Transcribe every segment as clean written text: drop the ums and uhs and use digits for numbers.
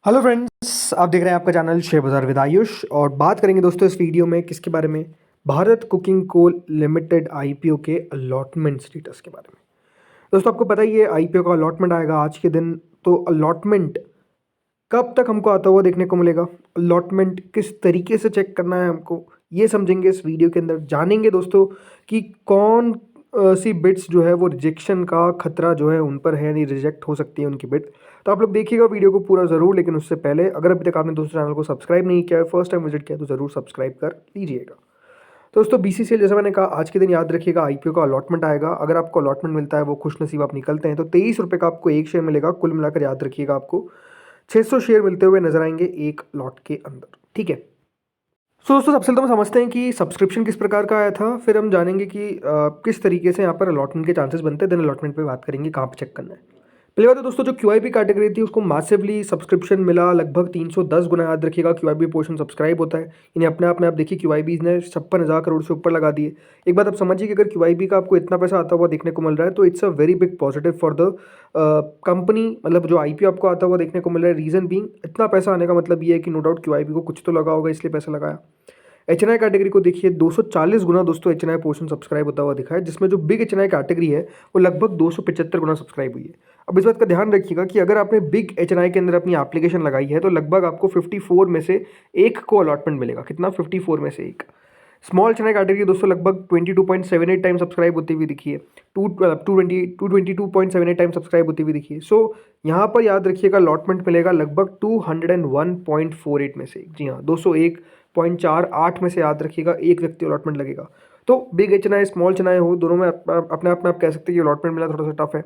Hello friends, आप देख रहे हैं आपका चैनल शेयर बाज़ार विद आयुष। और बात करेंगे दोस्तों इस वीडियो में किसके बारे में। Bharat cooking coal limited IPO के अलॉटमेंट स्टेटस के बारे में। दोस्तों आपको पता ही है आईपीओ का अलॉटमेंट आएगा आज के दिन। तो अलॉटमेंट कब तक हमको आता हुआ देखने को मिलेगा, अलॉटमेंट किस तरीके से चेक करना है हमको, ये समझेंगे इस वीडियो के अंदर। जानेंगे दोस्तों कि कौन सी बिट्स जो है वो रिजेक्शन का खतरा जो है उन पर है, नहीं रिजेक्ट हो सकती है उनकी बिट। तो आप लोग देखिएगा वीडियो को पूरा ज़रूर, लेकिन उससे पहले अगर अभी तक आपने दोस्तों चैनल को सब्सक्राइब नहीं किया है, फर्स्ट टाइम विजिट किया तो ज़रूर सब्सक्राइब कर लीजिएगा। तो दोस्तों बीसीसीएल, जैसा मैंने कहा, आज के दिन याद रखिएगा आईपीओ का अलॉटमेंट आएगा। अगर आपको अलॉटमेंट मिलता है वो खुशनसीब आप निकलते हैं तो 23 रुपये का आपको एक शेयर मिलेगा। कुल मिलाकर याद रखिएगा आपको 600 शेयर मिलते हुए नजर आएंगे एक लॉट के अंदर, ठीक है। सो दोस्तों सबसे पहले तो हम समझते हैं कि सब्सक्रिप्शन किस प्रकार का आया था, फिर हम जानेंगे कि किस तरीके से यहाँ पर अलॉटमेंट के चांसेस बनते हैं। देन अलॉटमेंट पे बात करेंगे कहाँ पे चेक करना है। पहली बात तो दोस्तों जो क्यूआईबी कैटेगरी थी उसको मैसिवली सब्सक्रिप्शन मिला, लगभग 310 गुना। याद रखिएगा क्यूआईबी पोर्शन सब्सक्राइब होता है, यानी अपने आप में आप देखिए क्यूआईबी ने 56,000 करोड़ से ऊपर लगा दिए। एक बात आप समझिए कि अगर क्यूआईबी का आपको इतना पैसा आता हुआ देखने को मिल रहा है तो it's a very big positive for the company. मतलब जो आईपीओ आपको आता हुआ देखने को मिल रहा है, रीजन बीइंग इतना पैसा आने का मतलब ये है कि नो डाउट क्यूआईबी को कुछ तो लगा होगा, इसलिए पैसा लगाया। एचएनआई कैटेगरी को देखिए 240 गुना दोस्तों एचएनआई पोर्शन सब्सक्राइब होता हुआ दिखा है, जिसमें जो बिग एचएनआई कैटेगरी है वो लगभग 275 गुना सब्सक्राइब हुई है। अब इस बात का ध्यान रखिएगा कि अगर आपने बिग एचएनआई के अंदर अपनी एप्लीकेशन लगाई है तो लगभग आपको 54 में से एक को अलॉटमेंट मिलेगा। कितना? 54 में से एक। स्मॉल एचएनआई कैटेगरी दोस्तों लगभग 22.78 टाइम सब्सक्राइब होती हुई दिखी है। 222.78 टाइम सब्सक्राइब होती हुई दिखी है। सो यहाँ पर याद रखिएगा अलॉटमेंट मिलेगा लगभग 201.48 में से। जी हाँ, 201.48 में से याद रखिएगा एक व्यक्ति अलॉटमेंट लगेगा। तो बिग एचएनआई स्मॉल एचएनआई हो, दोनों में अपने आप में आप कह सकते हैं कि अलॉटमेंट मिला थोड़ा सा टफ है।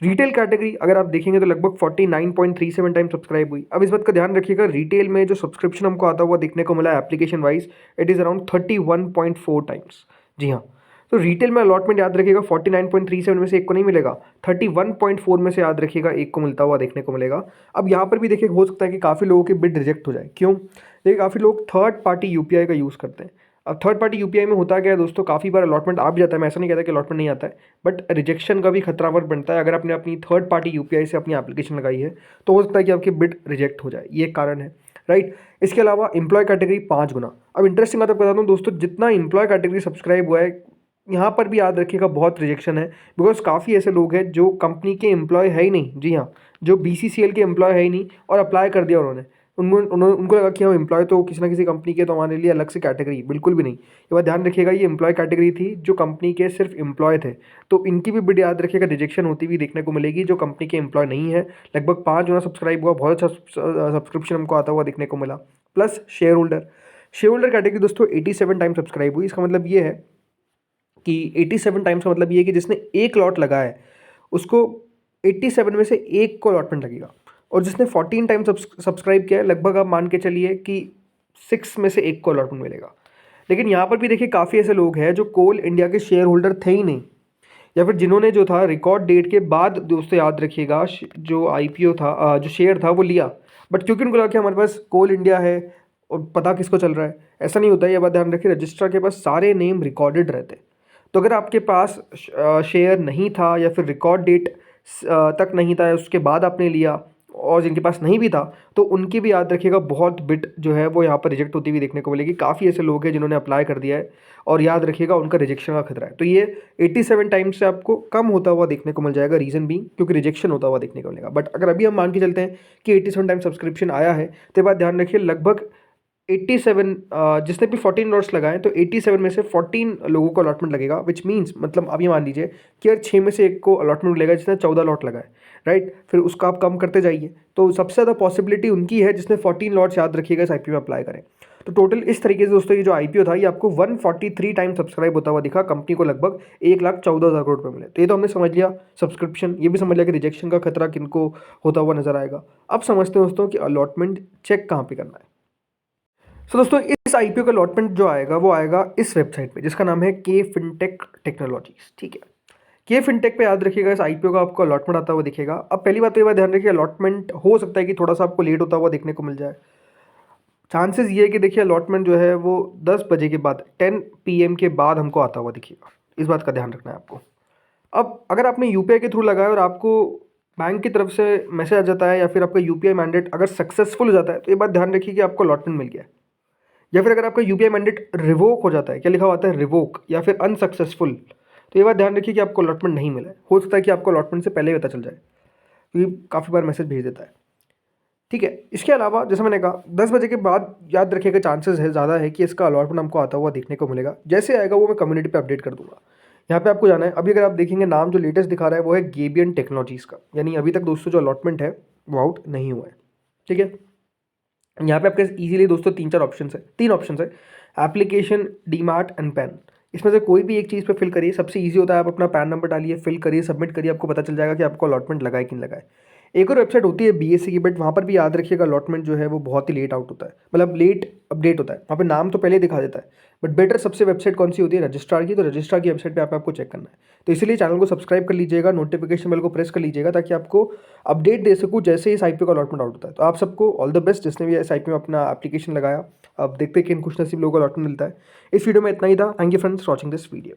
रिटेल कैटेगरी अगर आप देखेंगे तो लगभग 49.37 टाइम सब्सक्राइब हुई। अब इस बात का ध्यान रखिएगा रिटेल में जो सब्सक्रिप्शन हमको आता हुआ देखने को मिला application wise, it is around 31.4 times. जी हाँ, तो रिटेल में अलॉटमेंट याद रखिएगा 49.37 में से एक को नहीं मिलेगा, 31.4 में से याद रखिएगा एक को मिलता हुआ देखने को मिलेगा। अब यहाँ पर भी देखिए हो सकता है कि काफ़ी लोगों की बिड रिजेक्ट हो जाए। क्यों? देखिए काफ़ी लोग थर्ड पार्टी यूपीआई का यूज़ करते हैं। अब थर्ड पार्टी यूपीआई में होता क्या है दोस्तों, काफ़ी बार अलॉटमेंट आ भी जाता है, मैं ऐसा नहीं कहता कि अलॉटमेंट नहीं आता है, बट रिजेक्शन का भी खतरा वर्ग बनता है। अगर आपने अपनी थर्ड पार्टी यूपीआई से अपनी एप्लीकेशन लगाई है तो हो सकता है कि आपकी बिड रिजेक्ट हो जाए, ये एक कारण है, राइट। इसके अलावा एम्प्लॉय कैटेगरी 5 गुना। अब इंटरेस्टिंग बात आपको बता दूँ दोस्तों, जितना एम्प्लॉय कैटेगरी सब्सक्राइब हुआ है यहाँ पर भी याद रखिएगा बहुत रिजेक्शन है। बिकॉज काफ़ी ऐसे लोग हैं जो कंपनी के एम्प्लॉय है ही नहीं। जी हाँ, जो बीसीसीएल के एम्प्लॉय है ही नहीं और अप्लाई कर दिया उन्होंने। उनको लगा कि हम एम्प्लॉय तो किसी ना किसी कंपनी के, तो हमारे लिए अलग से कैटेगरी, बिल्कुल भी नहीं। ये बात ध्यान रखिएगा, ये एम्प्लॉय कैटेगरी थी जो कंपनी के सिर्फ एम्प्लॉय थे। तो इनकी भी बिड याद रखिएगा रिजेक्शन होती हुई देखने को मिलेगी, जो कंपनी के एम्प्लॉय नहीं है। लगभग 5 गुना सब्सक्राइब हुआ, बहुत अच्छा सब्सक्रिप्शन हमको आता हुआ देखने को मिला। प्लस शेयर होल्डर कैटेगरी दोस्तों 87 टाइम सब्सक्राइब हुई। इसका मतलब ये है कि 87 टाइम्स का मतलब ये है कि जिसने एक लॉट लगाया है उसको 87 में से एक को अलॉटमेंट लगेगा, और जिसने 14 टाइम सब्सक्राइब किया है लगभग आप मान के चलिए कि 6 में से एक को अलॉटमेंट मिलेगा। लेकिन यहाँ पर भी देखिए काफ़ी ऐसे लोग हैं जो कोल इंडिया के शेयर होल्डर थे ही नहीं, या फिर जिन्होंने जो था रिकॉर्ड डेट के बाद दोस्तों याद रखिएगा जो आईपीओ था, जो शेयर था वो लिया, बट क्योंकि उनको लगा कि हमारे पास कोल इंडिया है और पता किसको चल रहा है। ऐसा नहीं होता है, ये बात ध्यान रखिए, रजिस्ट्रार के पास सारे नेम रिकॉर्डेड रहते हैं। तो अगर आपके पास शेयर नहीं था या फिर रिकॉर्ड डेट तक नहीं था, उसके बाद आपने लिया, और जिनके पास नहीं भी था तो उनकी भी याद रखिएगा बहुत बिट जो है वो यहाँ पर रिजेक्ट होती हुई देखने को मिलेगी। काफ़ी ऐसे लोग हैं जिन्होंने अप्लाई कर दिया है और याद रखिएगा उनका रिजेक्शन का खतरा है। तो ये 87 टाइम्स से आपको कम होता हुआ देखने को मिल जाएगा, रीज़न भी क्योंकि रिजेक्शन होता हुआ देखने को मिलेगा। बट अगर अभी हम मान के चलते हैं कि 87 टाइम सब्सक्रिप्शन आया है, तो बात ध्यान रखिए लगभग 87, जिसने भी 14 लॉट्स लगाए तो 87 में से 14 लोगों को अलॉटमेंट लगेगा, विच मीन्स मतलब अब ये मान लीजिए कि यार 6 में से एक को अलॉटमेंट मिलेगा जिसने 14 लॉट लगाए, राइट। फिर उसका आप कम करते जाइए, तो सबसे ज़्यादा पॉसिबिलिटी उनकी है जिसने 14 लॉट्स याद रखिएगा इस आईपीओ में अप्लाई करें। तो टोटल इस तरीके से दोस्तों ये जो आईपीओ था ये आपको 143 टाइम सब्सक्राइब होता हुआ दिखा, कंपनी को लगभग 1,14,000 करोड़ रुपये मिले। तो ये तो हमने समझ लिया सब्सक्रिप्शन, ये भी समझ लिया कि रिजेक्शन का खतरा किनको होता हुआ नजर आएगा। अब समझते हैं दोस्तों कि अलॉटमेंट चेक कहाँ पे करना है। सो दोस्तों इस आईपीओ का अलॉटमेंट जो आएगा वो आएगा इस वेबसाइट पे जिसका नाम है के फिनटेक टेक्नोलॉजीज, ठीक है। के फिनटेक पे याद रखिएगा इस आईपीओ का आपको अलॉटमेंट आता हुआ दिखेगा। अब पहली बात तो ये बात ध्यान रखिए, अलॉटमेंट हो सकता है कि थोड़ा सा आपको लेट होता हुआ देखने को मिल जाए। चांसेस ये है कि देखिए अलॉटमेंट जो है वो 10 बजे के बाद 10 PM के बाद हमको आता हुआ दिखेगा। इस बात का ध्यान रखना है आपको। अब अगर आपने यूपीआई के थ्रू लगाया और आपको बैंक की तरफ से मैसेज आ जाता है या फिर आपका यूपीआई मैंडेट अगर सक्सेसफुल हो जाता है तो ये बात ध्यान रखिए कि आपको अलॉटमेंट मिल गया है। या फिर अगर आपका यूपीआई मैंडेट रिवोक हो जाता है, क्या लिखा हुआ आता है रिवोक या फिर अनसक्सेसफुल, तो ये बात ध्यान रखिए कि आपको अलॉटमेंट नहीं मिला है। हो सकता है कि आपको अलॉटमेंट से पहले ही पता चल जाए, क्योंकि काफ़ी बार मैसेज भेज देता है। ठीक है, इसके अलावा जैसे मैंने कहा 10 बजे के बाद याद रखिएगा चांसेस है ज़्यादा है कि इसका अलॉटमेंट हमको आता हुआ देखने को मिलेगा। जैसे आएगा वो मैं कम्युनिटी पे अपडेट कर दूंगा। यहाँ पे आपको जाना है। अभी अगर आप देखेंगे नाम जो लेटेस्ट दिखा रहा है वो है गेबियन टेक्नोलॉजीज़ का, यानी अभी तक दोस्तों जो अलॉटमेंट है वो आउट नहीं हुआ है। ठीक है, यहाँ पे आपके इजीली दोस्तों 3 ऑप्शन है, एप्लीकेशन, डीमार्ट एंड पैन। इसमें से कोई भी एक चीज़ पे फिल करिए, सबसे इजी होता है। आप अपना पैन नंबर डालिए, फिल करिए, सबमिट करिए, आपको पता चल जाएगा कि आपको अलॉटमेंट लगा है कि नहीं लगा है। एक और वेबसाइट होती है बीएससी की, बट वहाँ पर भी याद रखिएगा अलॉटमेंट जो है वो बहुत ही लेट आउट होता है, मतलब लेट अपडेट होता है। वहाँ पे नाम तो पहले ही दिखा देता है, बट बेटर सबसे वेबसाइट कौन सी होती है, रजिस्ट्रार की। तो रजिस्ट्रार की वेबसाइट पे आपको चेक करना है। तो इसीलिए चैनल को सब्सक्राइब कर लीजिएगा, नोटिफिकेशन बेल को प्रेस कर लीजिएगा, ताकि आपको अपडेट दे सकूँ जैसे ही इस आईपीओ का अलॉटमेंट आउट होता है। तो आप सबको ऑल द बेस्ट जिसने भी इस आईपीओ में अपना एप्लीकेशन लगाया। अब देखते हैं कि इन खुश नसीब लोगों को अलॉटमेंट मिलता है। इस वीडियो में इतना ही था। Thank you friends for watching this video.